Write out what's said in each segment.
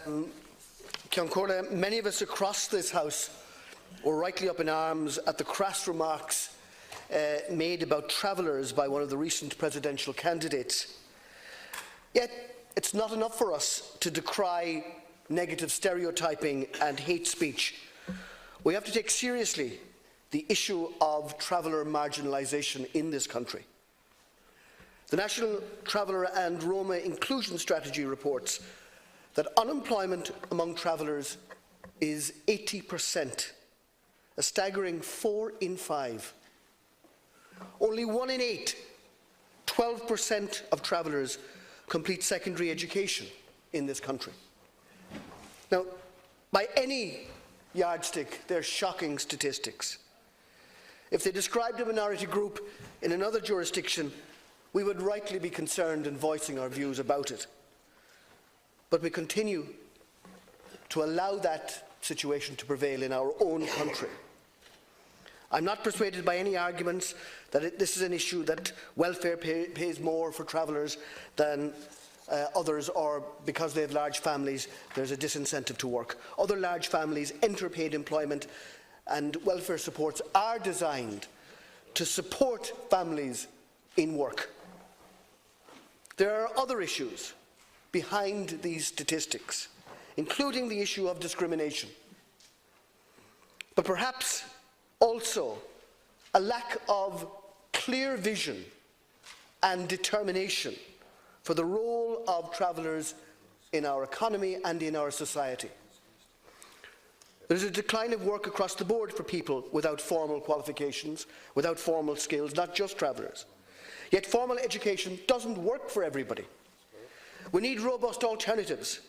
Many of us across this House were rightly up in arms at the crass remarks made about travellers by one of the recent presidential candidates. Yet, it's not enough for us to decry negative stereotyping and hate speech. We have to take seriously the issue of traveller marginalisation in this country. The National Traveller and Roma Inclusion Strategy reports that unemployment among travellers is 80%, a staggering 4 in 5. Only 1 in 8, 12% of travellers complete secondary education in this country. Now, by any yardstick, they're shocking statistics. If they described a minority group in another jurisdiction, we would rightly be concerned in voicing our views about it. But we continue to allow that situation to prevail in our own country. I'm not persuaded by any arguments that this is an issue that welfare pays more for travellers than others, or because they have large families, there's a disincentive to work. Other large families enter paid employment, and welfare supports are designed to support families in work. There are other issues behind these statistics, including the issue of discrimination, but perhaps also a lack of clear vision and determination for the role of travellers in our economy and in our society. There is a decline of work across the board for people without formal qualifications, without formal skills, not just travellers. Yet formal education doesn't work for everybody. We need robust alternatives,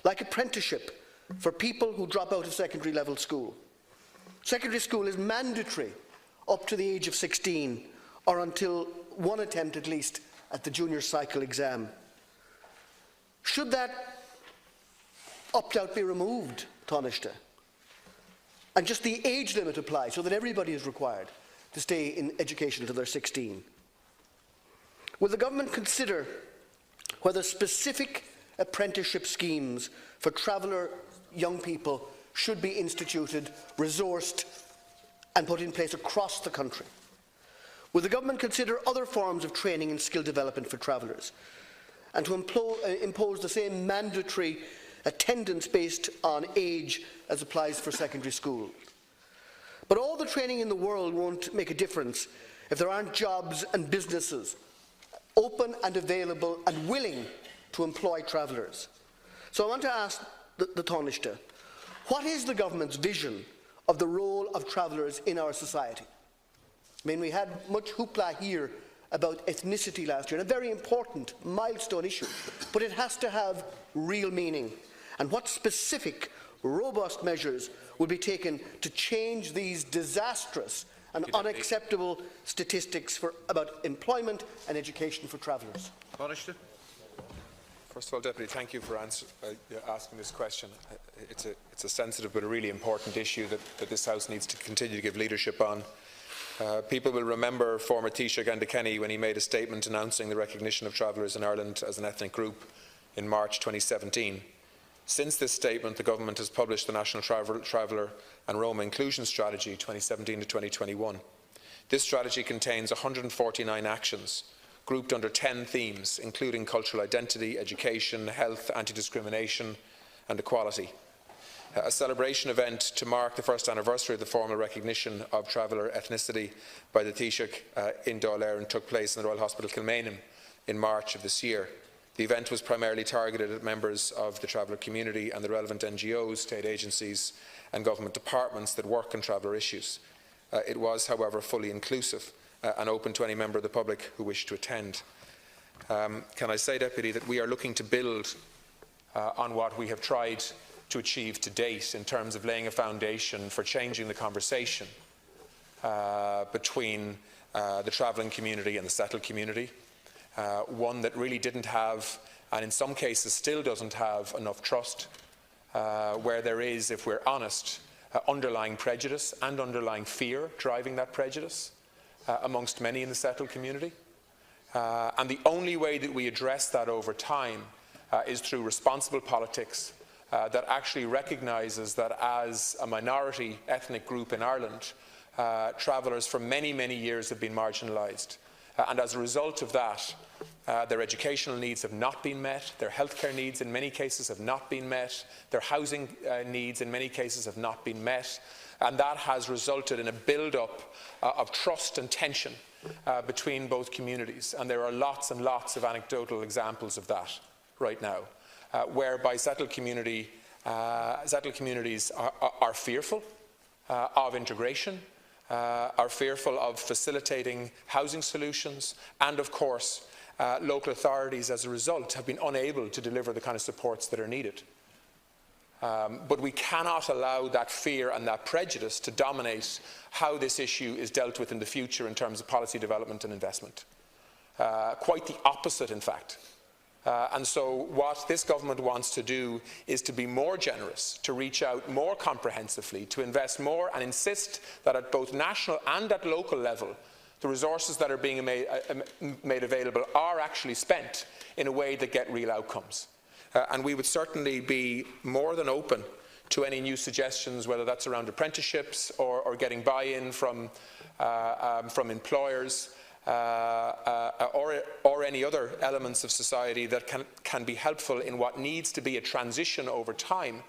like apprenticeship for people who drop out of secondary level school. Secondary school is mandatory up to the age of 16, or until one attempt at least at the junior cycle exam. Should that opt-out be removed, Taoiseach, and just the age limit apply so that everybody is required to stay in education until they're 16? Will the government consider whether specific apprenticeship schemes for traveller young people should be instituted, resourced and put in place across the country? Will the government consider other forms of training and skill development for travellers, and to impose the same mandatory attendance based on age as applies for secondary school? But all the training in the world won't make a difference if there aren't jobs and businesses open and available and willing to employ travellers. So I want to ask the Taoiseach, what is the government's vision of the role of travellers in our society? I mean, we had much hoopla here about ethnicity last year, and a very important milestone issue, but it has to have real meaning. And what specific, robust measures will be taken to change these disastrous and unacceptable statistics about employment and education for travellers? First of all, Deputy, thank you for asking this question. It's a sensitive but a really important issue that this House needs to continue to give leadership on. People will remember former Taoiseach Enda Kenny when he made a statement announcing the recognition of travellers in Ireland as an ethnic group in March 2017. Since this statement, the Government has published the National Traveller and Roma Inclusion Strategy 2017 to 2021. This strategy contains 149 actions grouped under 10 themes, including cultural identity, education, health, anti-discrimination and equality. A celebration event to mark the first anniversary of the formal recognition of traveller ethnicity by the Taoiseach in Dáil Éireann took place in the Royal Hospital Kilmainham in March of this year. The event was primarily targeted at members of the traveller community and the relevant NGOs, state agencies and government departments that work on traveller issues. It was, however, fully inclusive and open to any member of the public who wished to attend. Can I say, Deputy, that we are looking to build on what we have tried to achieve to date in terms of laying a foundation for changing the conversation between the travelling community and the settled community. One that really didn't have, and in some cases still doesn't have, enough trust, where there is, if we're honest, underlying prejudice and underlying fear driving that prejudice amongst many in the settled community. And the only way that we address that over time is through responsible politics that actually recognises that as a minority ethnic group in Ireland, travellers for many, many years have been marginalised. And as a result of that, their educational needs have not been met, their healthcare needs in many cases have not been met, their housing needs in many cases have not been met, and that has resulted in a build-up of trust and tension between both communities. And there are lots and lots of anecdotal examples of that right now, whereby settled communities are fearful of integration, are fearful of facilitating housing solutions, and of course local authorities as a result have been unable to deliver the kind of supports that are needed. But we cannot allow that fear and that prejudice to dominate how this issue is dealt with in the future in terms of policy development and investment. Quite the opposite, in fact. And so what this government wants to do is to be more generous, to reach out more comprehensively, to invest more and insist that at both national and at local level, the resources that are being made available are actually spent in a way that get real outcomes. And we would certainly be more than open to any new suggestions, whether that's around apprenticeships or getting buy-in from employers, or any other elements of society that can be helpful in what needs to be a transition over time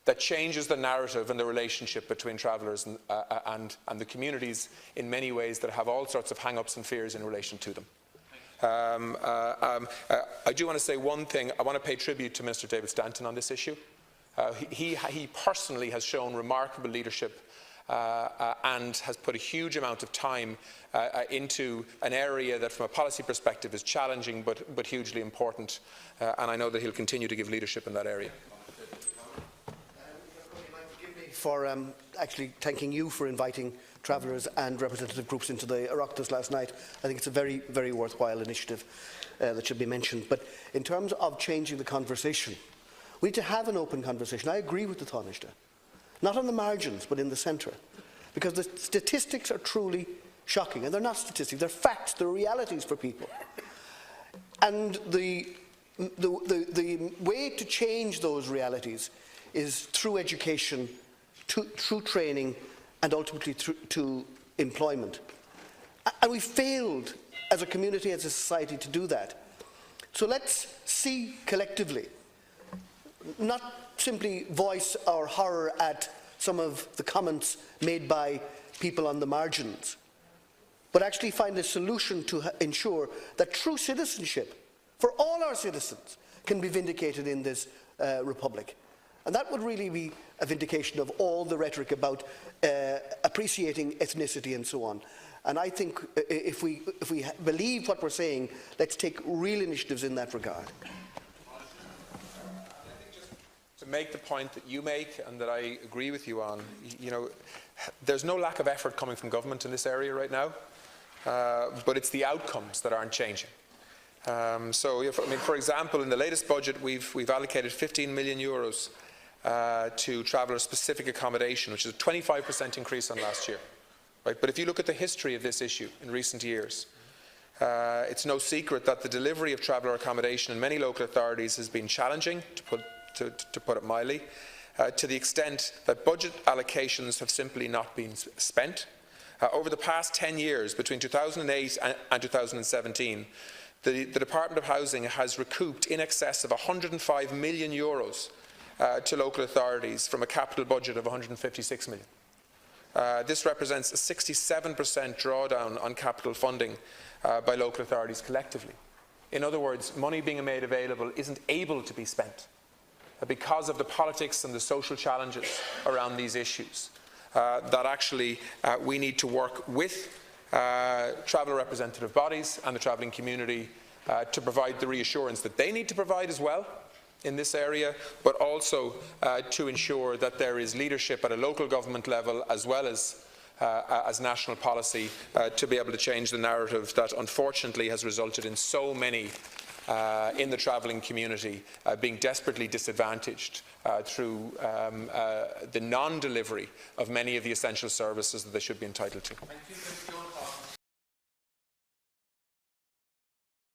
that changes the narrative and the relationship between travellers and the communities in many ways that have all sorts of hang-ups and fears in relation to them. I do want to say one thing. I want to pay tribute to Minister David Stanton on this issue. He personally has shown remarkable leadership and has put a huge amount of time into an area that from a policy perspective is challenging but hugely important, and I know that he'll continue to give leadership in that area. For actually thanking you for inviting travellers and representative groups into the Oireachtas last night. I think it's a very, very worthwhile initiative that should be mentioned. But in terms of changing the conversation, we need to have an open conversation. I agree with the Taoiseach. Not on the margins, but in the centre. Because the statistics are truly shocking. And they're not statistics, they're facts, they're realities for people. And the way to change those realities is through education, through training, and ultimately to employment. And we failed as a community, as a society, to do that. So let's see collectively, not simply voice our horror at some of the comments made by people on the margins, but actually find a solution to ensure that true citizenship for all our citizens can be vindicated in this republic. And that would really be a vindication of all the rhetoric about appreciating ethnicity and so on. And I think if we believe what we're saying, let's take real initiatives in that regard. To make the point that you make and that I agree with you on, you know, there's no lack of effort coming from government in this area right now, but it's the outcomes that aren't changing. So, for example, in the latest budget, we've allocated €15 million to traveller-specific accommodation, which is a 25% increase on last year. Right? But if you look at the history of this issue in recent years, it's no secret that the delivery of traveller accommodation in many local authorities has been challenging, to put it mildly, to the extent that budget allocations have simply not been spent. Over the past 10 years, between 2008 and 2017, the Department of Housing has recouped in excess of €105 million to local authorities from a capital budget of €156 million. This represents a 67% drawdown on capital funding by local authorities collectively. In other words, money being made available isn't able to be spent because of the politics and the social challenges around these issues. That actually we need to work with traveller representative bodies and the travelling community to provide the reassurance that they need to provide as well in this area, but also to ensure that there is leadership at a local government level as well as national policy to be able to change the narrative that unfortunately has resulted in so many in the travelling community being desperately disadvantaged through the non-delivery of many of the essential services that they should be entitled to.